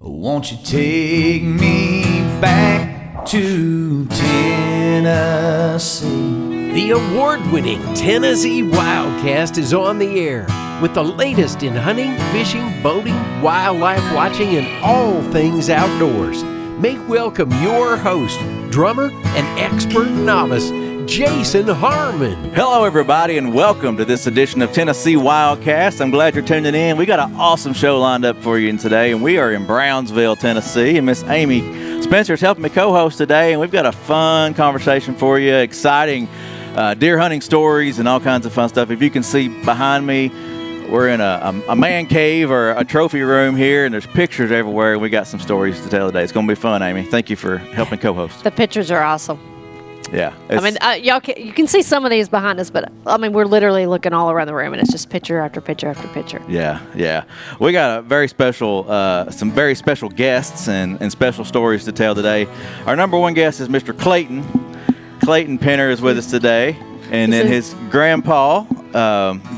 Won't you take me back to Tennessee? The award-winning Tennessee WildCast is on the air with the latest in hunting, fishing, boating, wildlife watching, and all things outdoors. Make welcome your host, drummer and expert novice, Jason Harmon. Hello, everybody, and welcome to this edition of Tennessee WildCast. I'm glad you're tuning in. We got an awesome show lined up for you today, and we are in Brownsville, Tennessee, and Miss Amy Spencer is helping me co-host today, and we've got a fun conversation for you, exciting deer hunting stories and all kinds of fun stuff. If you can see behind me, we're in a man cave or a trophy room here, and there's pictures everywhere, and we got some stories to tell today. It's going to be fun, Amy. Thank you for helping co-host. The pictures are awesome. Yeah. I mean, you can see some of these behind us, but I mean, we're literally looking all around the room, and it's just picture after picture after picture. Yeah. We got a very special, some very special guests and special stories to tell today. Our number one guest is Mr. Clayton. Clayton Pinner is with us today, and then his grandpa,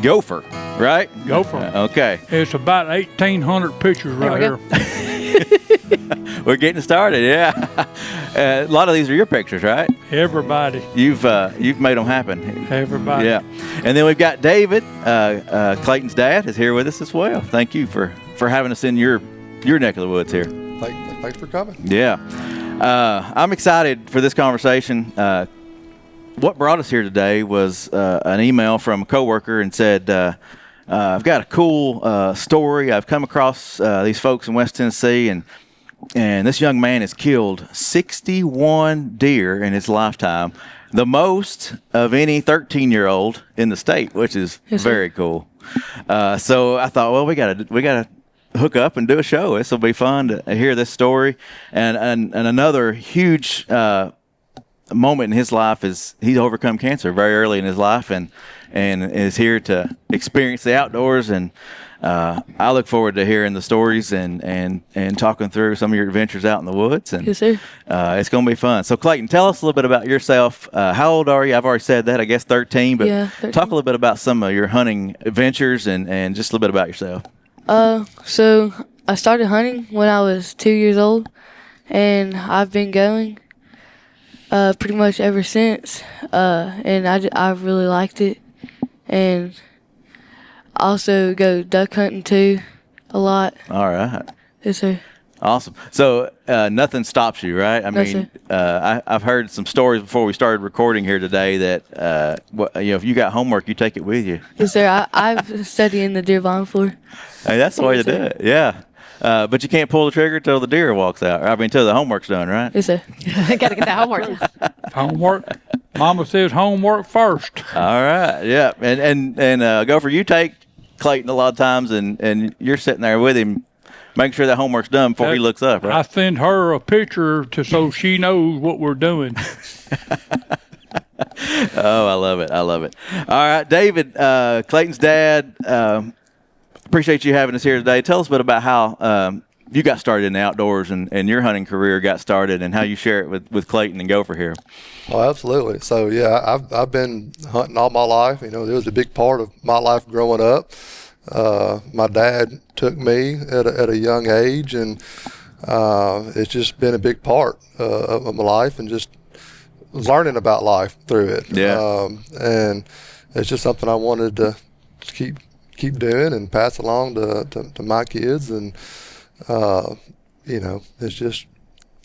Gopher, right? Gopher. Okay. It's about 1,800 pictures right here. We're getting started, yeah. A lot of these are your pictures, right? Everybody. You've made them happen. Everybody. Yeah. And then we've got David, Clayton's dad, is here with us as well. Thank you for having us in your neck of the woods here. Thanks for coming. Yeah. I'm excited for this conversation. What brought us here today was an email from a coworker and said, I've got a cool story. I've come across these folks in West Tennessee, and this young man has killed 61 deer in his lifetime, the most of any 13-year-old in the state, which is very cool. So I thought, well, we gotta hook up and do a show. This will be fun to hear this story. And another huge moment in his life is he's overcome cancer very early in his life, and is here to experience the outdoors. And I look forward to hearing the stories and talking through some of your adventures out in the woods. And Yes, sir. It's going to be fun. So, Clayton, tell us a little bit about yourself. How old are you? I've already said that, I guess 13. But Yeah, 13. Talk a little bit about some of your hunting adventures and just a little bit about yourself. So I started hunting when I was 2 years old, and I've been going pretty much ever since. And I really liked it, and also go duck hunting too a lot. All right. Yes, sir. Awesome. So nothing stops you, right? I No, mean, I've heard some stories before we started recording here today that if you got homework, you take it with you. Yes, sir. I've studied in the deer blind floor. Hey, that's the way to do it. Yeah. But you can't pull the trigger till the deer walks out. I mean, till the homework's done, right? Yes, sir. Got to get that homework. Homework. Mama says homework first. All right. Yeah. And Gopher, you take Clayton a lot of times, and you're sitting there with him, making sure that homework's done before he looks up, right? I send her a picture so she knows what we're doing. Oh, I love it. All right, David, Clayton's dad, appreciate you having us here today. Tell us a bit about how you got started in the outdoors and your hunting career got started, and how you share it with Clayton and Gopher here. Oh, absolutely. So yeah, I've been hunting all my life. You know, it was a big part of my life growing up. My dad took me at a young age, and it's just been a big part of my life, and just learning about life through it. Yeah. And it's just something I wanted to keep doing and pass along to my kids, and it's just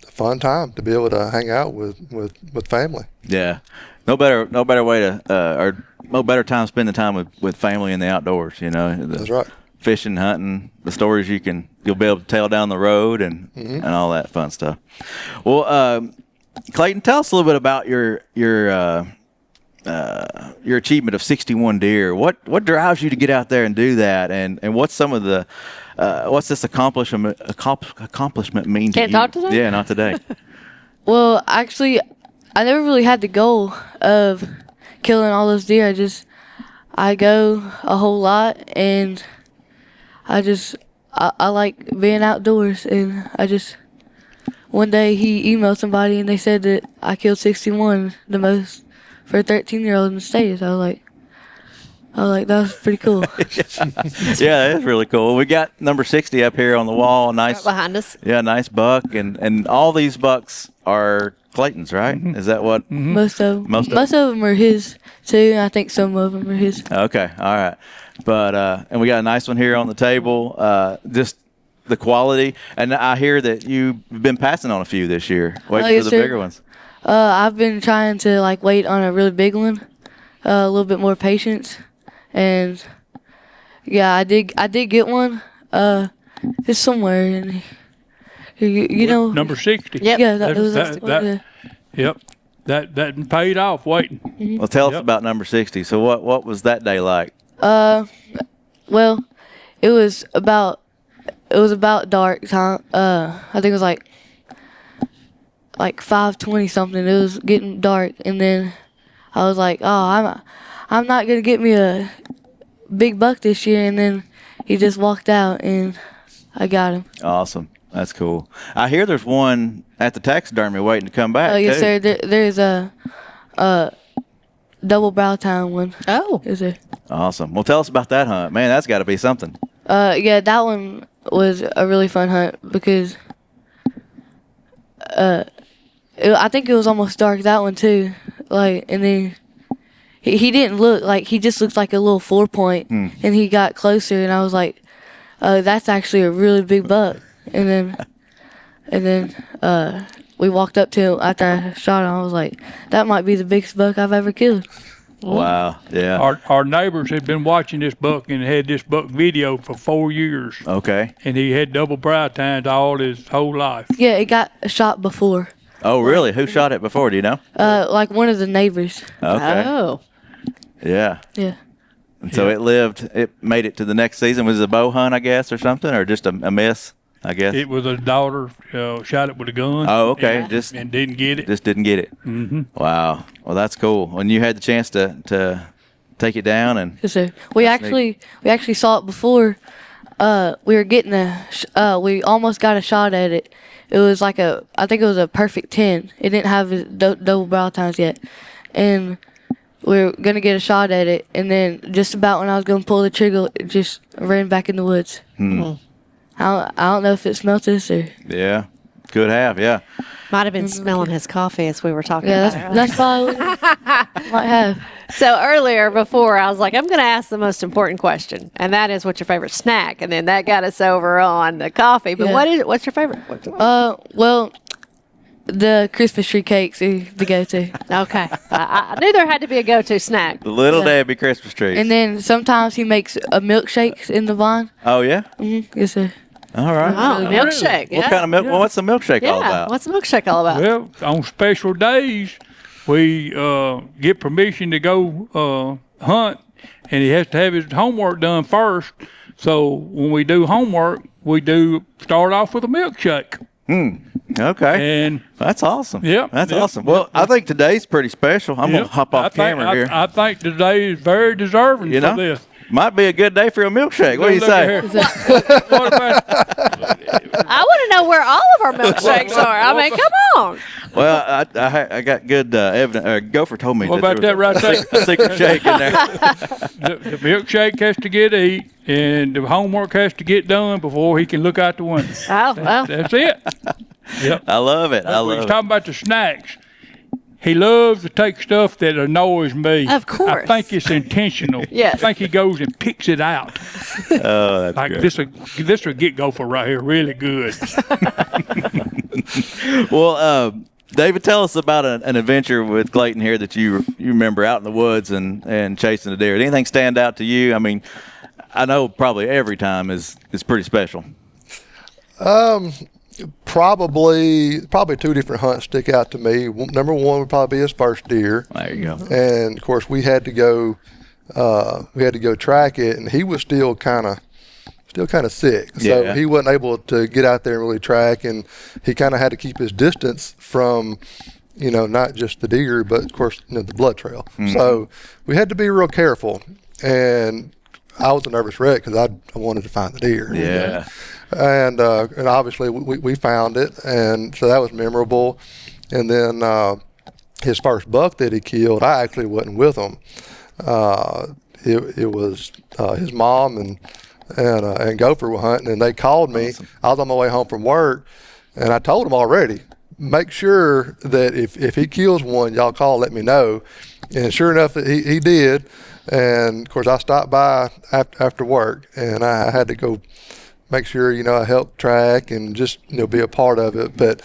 a fun time to be able to hang out with family. Yeah. No better way to or no better time spending time with family in the outdoors, That's right. Fishing, hunting, the stories you'll be able to tell down the road and all that fun stuff. Well, Clayton, tell us a little bit about your achievement of 61 deer. What drives you to get out there and do that, and what's some of the what's this accomplishment mean to you? Can't talk today? Yeah, not today. Well, actually, I never really had the goal of killing all those deer. I go a whole lot, and I like being outdoors, and one day he emailed somebody and they said that I killed 61, the most for a 13-year-old in the state. So I was like, I was like, that was pretty cool. Yeah, that is really cool. We got number 60 up here on the wall. Nice behind us. Yeah, nice buck, and all these bucks are Clayton's, right? Is that what? Most of Most most of- of them are his too. I think some of them are his. Okay, all right. But and we got a nice one here on the table. Just the quality, and I hear that you've been passing on a few this year, waiting yes, for the sir. bigger ones. I've been trying to like wait on a really big one, a little bit more patience, and yeah, I did get one. It's somewhere, and you know, Number 60. Yep. yeah, that That- was that- yeah. Yep. That paid off waiting. Well, tell us Yep. about number 60. So what was that day like? Well, it was about dark time. I think it was like 5:20 something. It was getting dark, and then I was like, "Oh, I'm not gonna get me a big buck this year." And then he just walked out, and I got him. Awesome. That's cool. I hear there's one at the taxidermy waiting to come back. Oh yes, too. sir. There's a double brow time one. Oh. Yes, sir. Awesome. Well, tell us about that hunt. Man, that's got to be something. Yeah, that one was a really fun hunt because I think it was almost dark, that one too. Like, and then he didn't look like, he just looked like a little 4-point, and he got closer, and I was like, that's actually a really big buck. And then we walked up to him after I shot him. I was like, that might be the biggest buck I've ever killed. Wow. Yeah. Our neighbors had been watching this buck and had this buck videoed for 4 years. Okay. And he had double brow tines all his whole life. Yeah, it got shot before. Oh, really? Who shot it before? Do you know? Like one of the neighbors. Okay. Oh. Yeah. Yeah. And so it made it to the next season. Was it a bow hunt, I guess, or something, or just a miss, I guess? It was a daughter shot it with a gun. Oh, okay. And, Just and didn't get it. Just didn't get it. Mm-hmm. Wow. Well, that's cool. When you had the chance to take it down and Yes, sir. We actually saw it before. We were getting we almost got a shot at it. It was like I think it was a perfect 10. It didn't have his double brow tines yet, and we were gonna get a shot at it. And then just about when I was gonna pull the trigger, it just ran back in the woods. I don't know if it smelt us or. yeah, could have, yeah. Might have been smelling his coffee as we were talking Yeah, about it. that's probably might have. So earlier, before, I was like, I'm going to ask the most important question, and that is, what's your favorite snack? And then that got us over on the coffee. But Yeah. what's your favorite? Well, the Christmas tree cakes are the go-to. Okay. I knew there had to be a go-to snack. The little Yeah. Debbie Christmas trees. And then sometimes he makes milkshakes in the vine. Oh yeah. Yes, sir. All right. Oh, milkshake. What Yeah. kind of milk? Well, what's the milkshake all Yeah. about? What's the milkshake all about? Well, on special days, we get permission to go hunt, and he has to have his homework done first. So when we do homework, we do start off with a milkshake. Okay. And That's awesome. Yep, That's yep, awesome. Well, I think today's pretty special. I'm gonna yep, hop off I think- camera here. I think today is very deserving You know? for this. Might be a good day for a milkshake. What do you Look at say? here. What about I want to know where all of our milkshakes are. I mean, come on. Well, I got good evidence. Gopher told me What that about there that right was there? a secret shake in there. the milkshake has to get eat, and the homework has to get done before he can look out the window. Oh, well. That's it. Yep. I love it. I When he's love it. talking about the snacks, he loves to take stuff that annoys me. Of course. I think it's intentional. Yes. I think he goes and picks it out. Oh, that's Like good. this will get Gopher right here really good. Well, David, tell us about an adventure with Clayton here that you remember out in the woods and chasing a deer. Did anything stand out to you? I mean, I know probably every time is pretty special. Probably two different hunts stick out to me. Number one would probably be his first deer, There you go. and of course we had to go track it, and he was still kind of sick, so Yeah. he wasn't able to get out there and really track, and he kind of had to keep his distance from, not just the deer, but of course the blood trail. So we had to be real careful, and I was a nervous wreck because I wanted to find the deer. Yeah. And obviously we found it, and so that was memorable. And then his first buck that he killed, I actually wasn't with him. it was his mom and Gopher were hunting, and they called me. Awesome. I was on my way home from work, and I told them already, make sure that if he kills one, y'all call and let me know. And sure enough, he did. And of course, I stopped by after work, and I had to go make sure, I helped track and just, be a part of it. But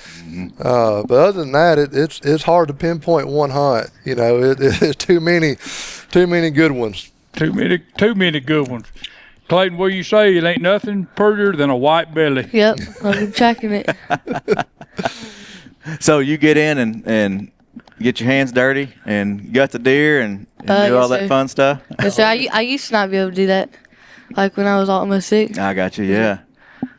other than that, it's hard to pinpoint one hunt. It's too many good ones. Too many good ones. Clayton, what you say? It ain't nothing prettier than a white belly. Yep, I've been tracking it. So you get in and get your hands dirty and gut the deer and do all Yes, that sir. fun stuff? Yes, sir. I used to not be able to do that, like when I was almost 6. I got you, yeah.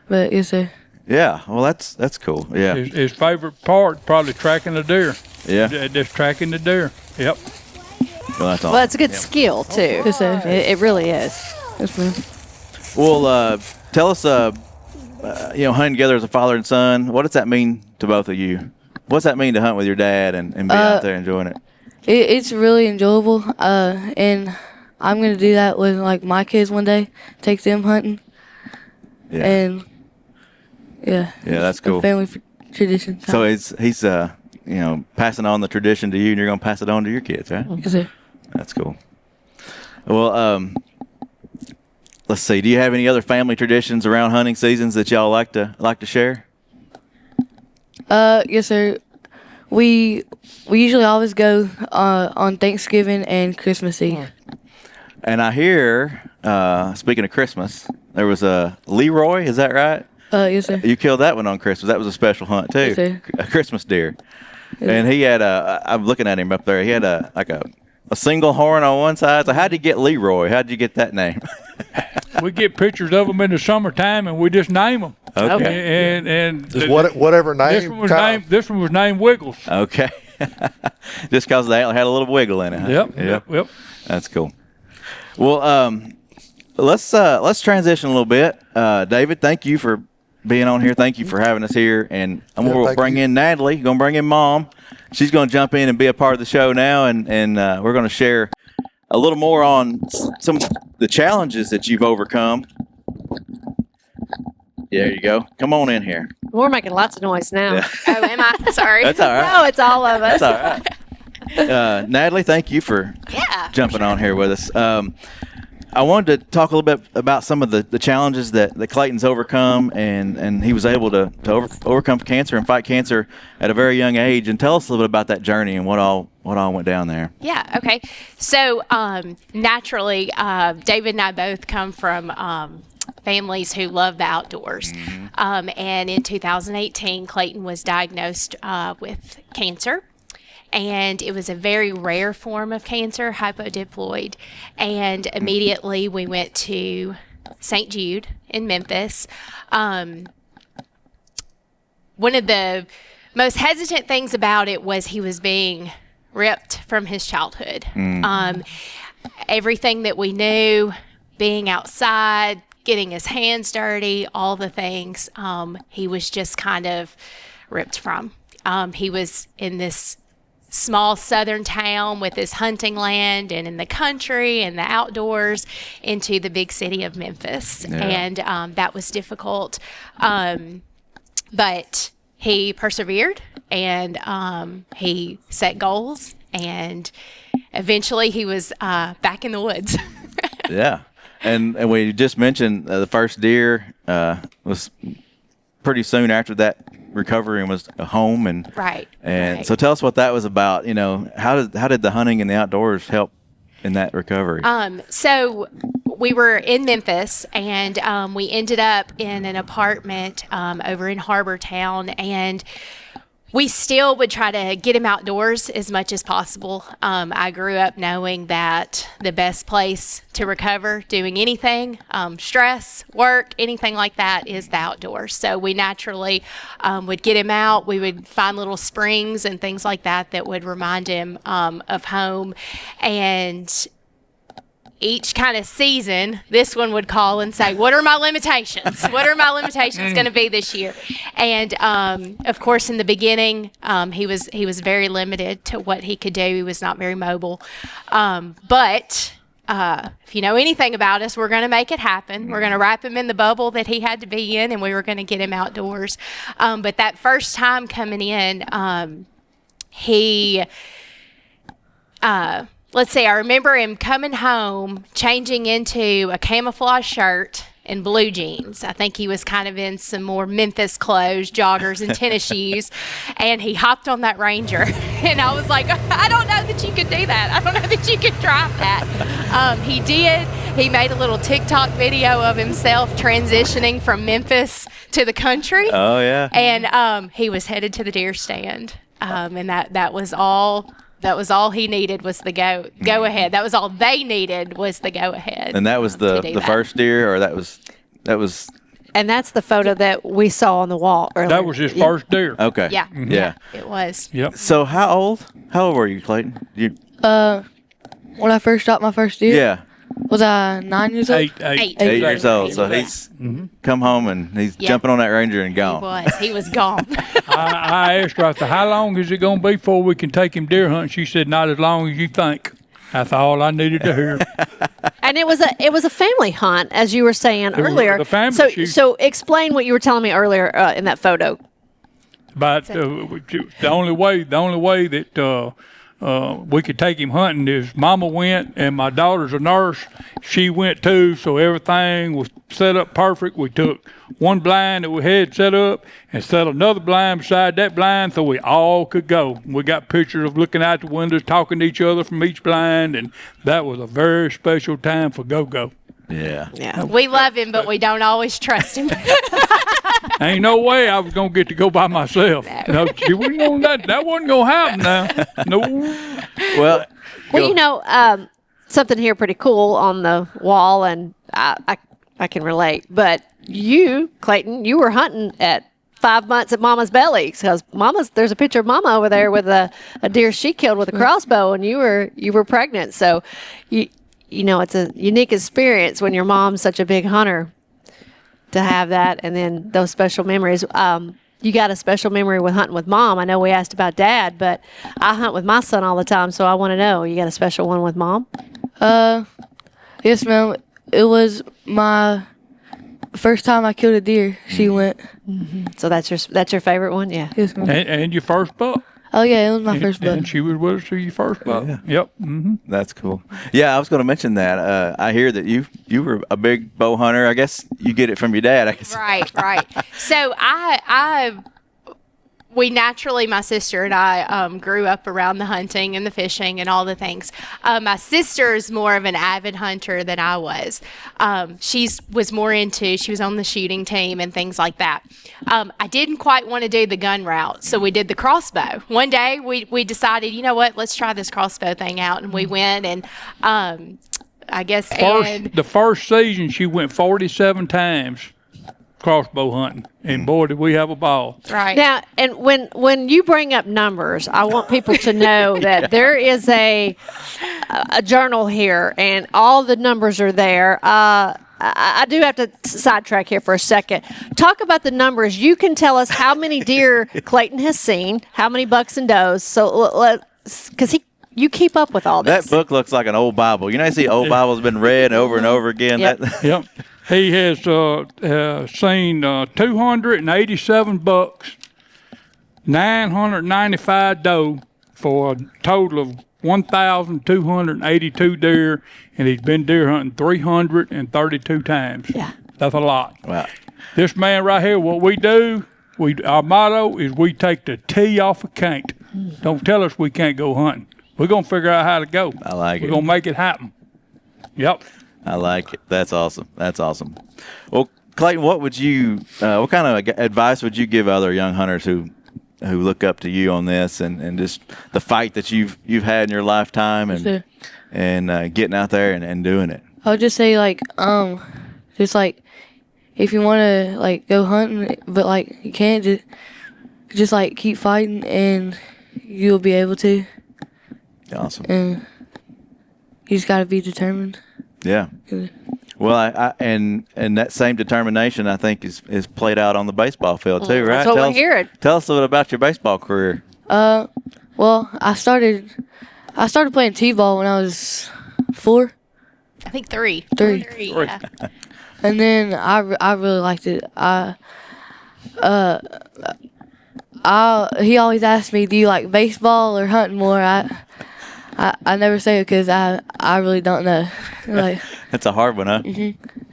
But yes, sir. Yeah, well, that's cool, yeah. His favorite part probably tracking the deer. Yeah, Just tracking the deer. Yep. well, that's awesome. Well, it's a good skill too. Yes, sir. It really is. Yes, ma'am. Well, tell us, hunting together as a father and son, what does that mean to both of you? What's that mean to hunt with your dad and be out there enjoying it? It's really enjoyable, and I'm gonna do that with like my kids one day. Take them hunting, Yeah, and yeah, that's it's a cool. family tradition. So he's passing on the tradition to you, and you're gonna pass it on to your kids, right? Yes, sir. That's cool. Well, let's see. Do you have any other family traditions around hunting seasons that y'all like to share? Yes, sir. We usually always go on Thanksgiving and Christmas Eve. And I hear, speaking of Christmas, there was a Leroy. Is that right? Yes, sir. You killed that one on Christmas. That was a special hunt too. Yes, sir. A Christmas deer. And he had I'm looking at him up there. He had a single horn on one side. So how'd you get Leroy? How'd you get that name? We get pictures of them in the summertime, and we just name them. Okay. And Just whatever name. this one was named Wiggles. Okay. Just because the antler had a little wiggle in it. Huh? Yep. That's cool. Well, let's transition a little bit. David, thank you for being on here. Thank you for having us here. And I'm going to bring in Natalie. Going to bring in Mom. She's going to jump in and be a part of the show now, and we're going to share a little more on some of the challenges that you've overcome. There you go. Come on in here. We're making lots of noise now. Yeah. Oh, am I? Sorry. That's all right. No, it's all of us. That's all right. Natalie, thank you for jumping on here with us. I wanted to talk a little bit about some of the challenges that Clayton's overcome, and he was able to overcome cancer and fight cancer at a very young age. And tell us a little bit about that journey and what all went down there. Yeah, okay. So naturally, David and I both come from families who love the outdoors. And in 2018, Clayton was diagnosed with cancer. And it was a very rare form of cancer, hypodiploid. And immediately we went to St. Jude in Memphis. One of the most hesitant things about it was he was being ripped from his childhood. Everything that we knew, being outside, getting his hands dirty, all the things, he was just kind of ripped from. He was in this small southern town with his hunting land and in the country and the outdoors into the big city of Memphis. Yeah. And that was difficult. But he persevered and he set goals, and eventually he was back in the woods. Yeah. And we just mentioned the first deer was pretty soon after that recovery and was home, and Right. So tell us what that was about. How did the hunting and the outdoors help in that recovery? So we were in Memphis, and we ended up in an apartment over in Harbor Town, and we still would try to get him outdoors as much as possible. I grew up knowing that the best place to recover doing anything, stress, work, anything like that, is the outdoors. So we naturally would get him out. We would find little springs and things like that would remind him of home. And each kind of season, this one would call and say, what are my limitations? What are my limitations going to be this year? And of course, in the beginning, he was very limited to what he could do. He was not very mobile. But if you know anything about us, we're going to make it happen. We're going to wrap him in the bubble that he had to be in, and we were going to get him outdoors. But that first time coming in, let's see, I remember him coming home, changing into a camouflage shirt and blue jeans. I think he was kind of in some more Memphis clothes, joggers and tennis shoes. And he hopped on that Ranger. And I was like, I don't know that you could do that. I don't know that you could drive that. He did. He made a little TikTok video of himself transitioning from Memphis to the country. Oh, yeah. And he was headed to the deer stand. And that was all. That was all he needed was the go ahead. That was all they needed was the go ahead. And that was the first deer, or that was. And that's the photo that we saw on the wall earlier. That was his first deer. Okay. Yeah. Yeah. It was. Yep. So how old were you, Clayton? When I first shot my first deer, Yeah. was I 9 years old? Eight. 8 years old. So Yeah. he's come home and he's jumping on that Ranger and gone. He was gone. I asked her, I said, how long is it going to be before we can take him deer hunting? She said, not as long as you think. That's all I needed to hear. And it was a family hunt, as you were saying earlier. the family so shoot. so explain what you were telling me earlier in that photo. But the only way that we could take him hunting is Mama went, and my daughter's a nurse. She went too, so everything was set up perfect. We took one blind that we had set up and set another blind beside that blind so we all could go. We got pictures of looking out the windows, talking to each other from each blind, and that was a very special time for Go-Go. Yeah. Yeah. We love him, but we don't always trust him. Ain't no way I was gonna get to go by myself. No, she wasn't gonna, that wasn't gonna happen now. No. Well, Well, you know, something here pretty cool on the wall, and I can relate. But you, Clayton, you were hunting at 5 months at Mama's belly, because there's a picture of Mama over there with a deer she killed with a crossbow, and you were pregnant. So you know, it's a unique experience when your mom's such a big hunter to have that, and then those special memories. You got a special memory with hunting with Mom. I know we asked about Dad, but I hunt with my son all the time, so I want to know, you got a special one with Mom? Yes, ma'am. It was my first time I killed a deer. She went. So that's your favorite one? Yeah. Yes, ma'am. And your first buck. Oh, yeah, it was my first buck. And she was with us to your first buck. Yeah. Yep. Mm-hmm. that's cool. Yeah, I was going to mention that. I hear that you were a big bow hunter. I guess you get it from your dad. I guess. Right. So we naturally, my sister and I, grew up around the hunting and the fishing and all the things. My sister is more of an avid hunter than I was. She was on the shooting team and things like that. I didn't quite want to do the gun route, so we did the crossbow. One day we decided, you know what, let's try this crossbow thing out, and we went, and I guess The first season, she went 47 times crossbow hunting, and boy, did we have a ball. right. Now, and when you bring up numbers, I want people to know that there is a journal here, and all the numbers are there. I do have to sidetrack here for a second. Talk about the numbers. You can tell us how many deer Clayton has seen, how many bucks and does. So, because you keep up with all this. That book looks like an old Bible. You know, you see old Bibles been read over and over again. Yep. Yep. He has seen 287 bucks, 995 doe, for a total of 1,282 deer, and he's been deer hunting 332 times. Yeah. That's a lot. Wow. This man right here, what we do, our motto is we take the T off of can't. Don't tell us we can't go hunting. We're going to figure out how to go. I like it. We're going to make it happen. Yep. I like it. That's awesome. That's awesome. Well, Clayton, what kind of advice would you give other young hunters who look up to you on this, and just the fight that you've had in your lifetime, and getting out there and doing it? I'll just say, just if you want to go hunting, but you can't, just keep fighting, and you'll be able to. Awesome. And you just gotta be determined. Yeah. Well, I and that same determination, I think, is played out on the baseball field too, right? That's what we're hearing. Tell us a little about your baseball career. Well, I started playing t-ball when I was 4, I think three. Three. Yeah. And then I really liked it. He always asked me, "Do you like baseball or hunting more?" I never say it because I really don't know. Like, That's a hard one, huh?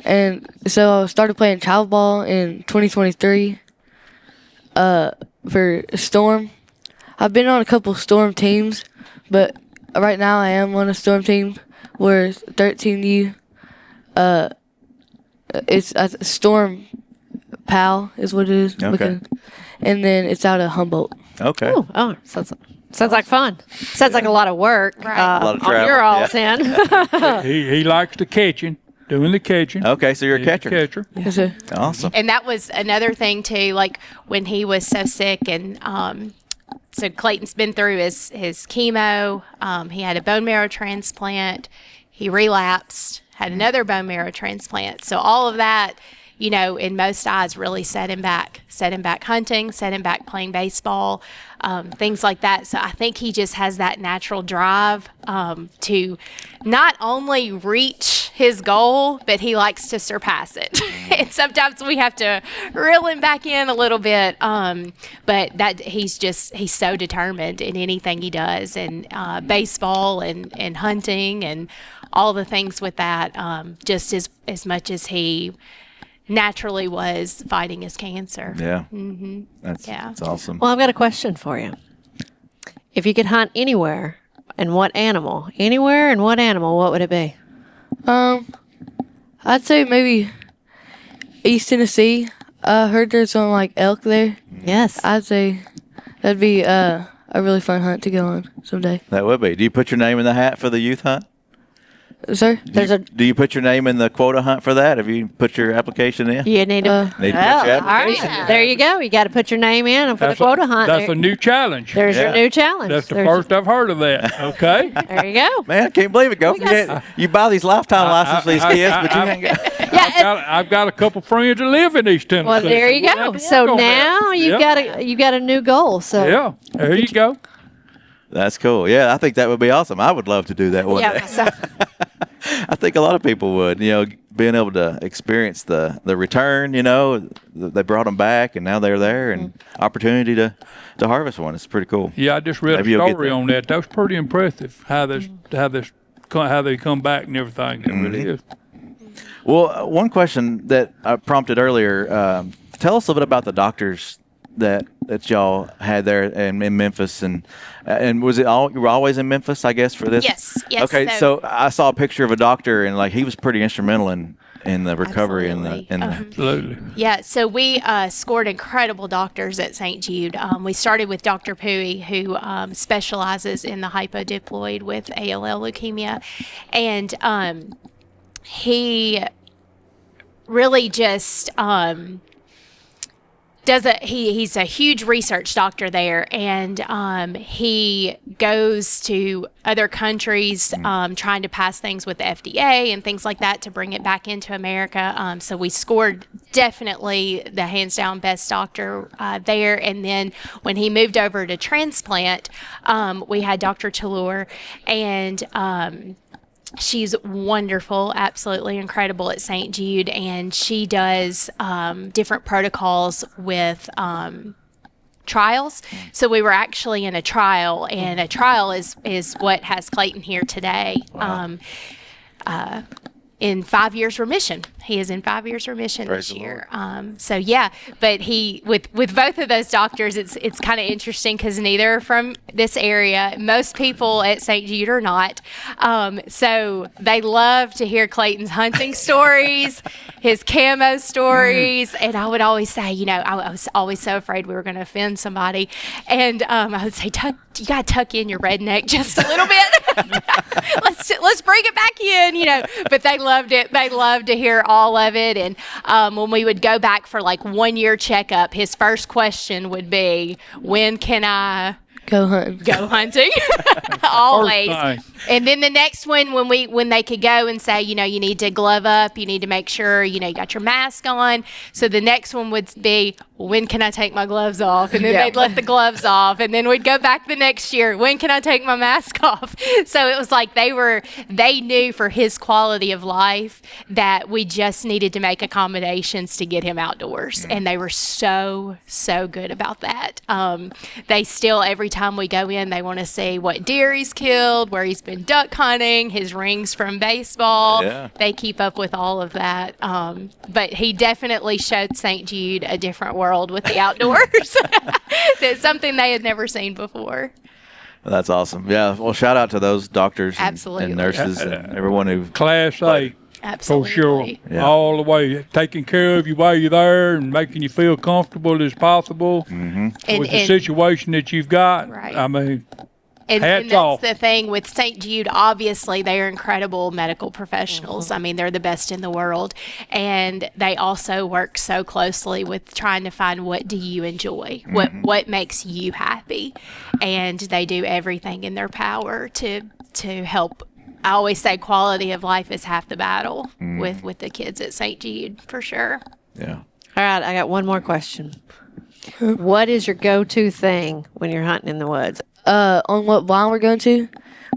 and so I started playing child ball in 2023. For Storm. I've been on a couple Storm teams, but right now I am on a Storm team. We're 13U. It's Storm Pal is what it is. Okay. And then it's out of Humboldt. Okay. Ooh, oh, sounds like fun. Sounds like a lot of work. Right. A lot of on travel, your all's yeah. end. He likes the catching, doing the catching. Okay, so you're a He's a catcher. catcher. Yes, sir. Awesome. And that was another thing too, like when he was so sick and so Clayton's been through his chemo. He had a bone marrow transplant. He relapsed, had another bone marrow transplant. So all of that, you know, in most eyes really set him back hunting, set him back playing baseball, things like that. So I think he just has that natural drive to not only reach his goal, but he likes to surpass it. And sometimes we have to reel him back in a little bit. But that he's so determined in anything he does, and baseball and hunting and all the things with that, just as much as he naturally was fighting his cancer. Yeah. Yeah. That's awesome. Well, I've got a question for you. If you could hunt anywhere, and what animal? Anywhere and what animal? What would it be? I'd say maybe East Tennessee. I heard there's some like elk there. Yes. I'd say that'd be a really fun hunt to go on someday. That would be. Do you put your name in the hat for the youth hunt? Sir? Do you put your name in the quota hunt for that? Have you put your application in? You need to. Need to Well, put your all right. application in. There you go. You got to put your name in for the That's quota hunt. That's There- a new challenge. There's Yeah. your new challenge. That's the There's- first I've heard of that. Okay. There you go. Man, I can't believe it. Go forget. You buy these lifetime licenses for these kids, but you ain't got. Yeah. I've got a couple friends that live in East Tennessee. Well, there you We'll go. have to So work on now that. you've got a new goal. So Yeah, there you go. That's cool. Yeah, I think that would be awesome. I would love to do that one yeah. day. So, I think a lot of people would. You know, being able to experience the return. You know, they brought them back, and now they're there, and Mm-hmm. opportunity to harvest one. It's pretty cool. Yeah, I just read Maybe a you'll get story that. on that. That was pretty impressive. How they come back and everything. It really is. Well, one question that I prompted earlier. Tell us a little bit about the doctors that y'all had there in Memphis, and was it all you were always in Memphis, I guess, for this? Yes. Okay, so I saw a picture of a doctor, and like he was pretty instrumental in the recovery Absolutely. and the Absolutely. Yeah, so we scored incredible doctors at St. Jude. We started with Dr. Pui, who specializes in the hypodiploid with ALL leukemia. And he really just he's a huge research doctor there, and he goes to other countries trying to pass things with the FDA and things like that to bring it back into America. So we scored definitely the hands down best doctor there. And then when he moved over to transplant, we had Dr. Talur, and she's wonderful, absolutely incredible at St. Jude, and she does different protocols with trials. So we were actually in a trial, and a trial is what has Clayton here today. In 5 years remission. He is in 5 years remission Praise this the year. So yeah, but he with both of those doctors, it's kind of interesting because neither are from this area. Most people at St. Jude are not. So they love to hear Clayton's hunting stories, his camo stories, and I would always say, you know, I was always so afraid we were going to offend somebody, and I would say, you got to tuck in your redneck just a little bit. let's bring it back in, you know. But they loved it. They loved to hear all of it. And when we would go back for like 1 year checkup, his first question would be, when can I Go hunting. Go hunting. Always. First thing. And then the next one, when they could go and say, you need to glove up, you need to make sure, you got your mask on. So the next one would be, when can I take my gloves off? And then they'd let the gloves off. And then we'd go back the next year, when can I take my mask off? So it was like they knew for his quality of life that we just needed to make accommodations to get him outdoors. And they were so, so good about that. They still, every time we go in, they want to see what deer he's killed, where he's been duck hunting, his rings from baseball. Yeah. They keep up with all of that. But he definitely showed St. Jude a different world with the outdoors. That's something they had never seen before. That's awesome. Yeah. Well, shout out to those doctors Absolutely. and nurses and everyone who. Class A. Absolutely. For sure. Yeah. All the way. Taking care of you while you're there and making you feel comfortable as possible with the situation that you've got. Right. I mean, And hats that's off. the thing with St. Jude. Obviously, they are incredible medical professionals. I mean, they're the best in the world. And they also work so closely with trying to find, what do you enjoy? What makes you happy? And they do everything in their power to help. I always say quality of life is half the battle with the kids at St. Jude, for sure. Yeah. All right, I got one more question. What is your go-to thing when you're hunting in the woods? On what blind we're going to,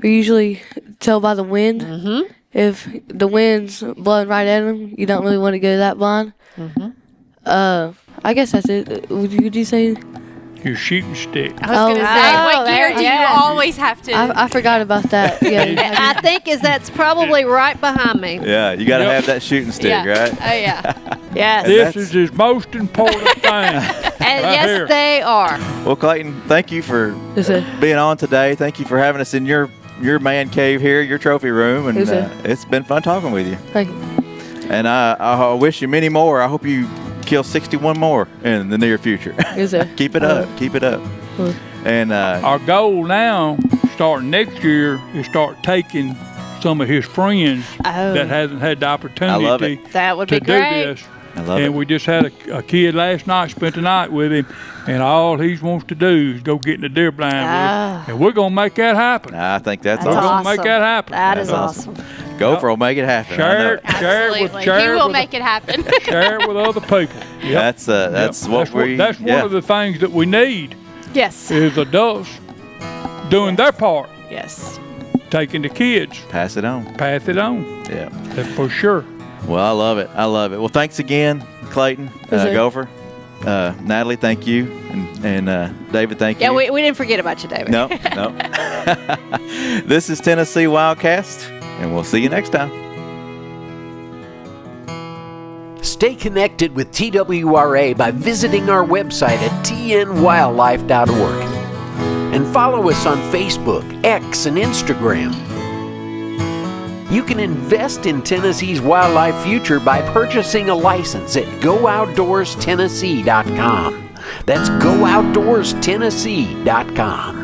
we usually tell by the wind. Mm-hmm. If the wind's blowing right at them, you don't really want to go to that blind. Mm-hmm. I guess that's it. Would you say? your shooting stick. I was going to say, what gear do you always have to? I forgot about that. Yeah. I think that's probably right behind me. Yeah, you got to have that shooting stick, right? Oh, yeah. Yes. This is his most important thing. And right yes, here. they are. Well, Clayton, thank you for being on today. Thank you for having us in your man cave here, your trophy room, and it's been fun talking with you. Thank you. And I wish you many more. I hope you kill 61 more in the near future. Keep it up. Keep it up. And our goal now, starting next year, is start taking some of his friends that hasn't had the opportunity That would to be do great. this. I love it. And we just had a kid last night, spent the night with him, and all he wants to do is go get in the deer blind with us. And we're going to make that happen. I think that's We're awesome. going to make that happen. That is awesome. Gopher will make it happen. Share it Absolutely. He will make it happen. share it with other people. Yep. That's what we. That's one of the things that we need Yes. is adults doing their part, Yes. taking the kids, Pass it on. pass it on. Yeah. That's for sure. Well, I love it. I love it. Well, thanks again, Clayton, Gopher, Natalie. Thank you, and David. Thank you. Yeah, we didn't forget about you, David. No. This is Tennessee WildCast, and we'll see you next time. Stay connected with TWRA by visiting our website at tnwildlife.org. And follow us on Facebook, X, and Instagram. You can invest in Tennessee's wildlife future by purchasing a license at GoOutdoorsTennessee.com. That's GoOutdoorsTennessee.com.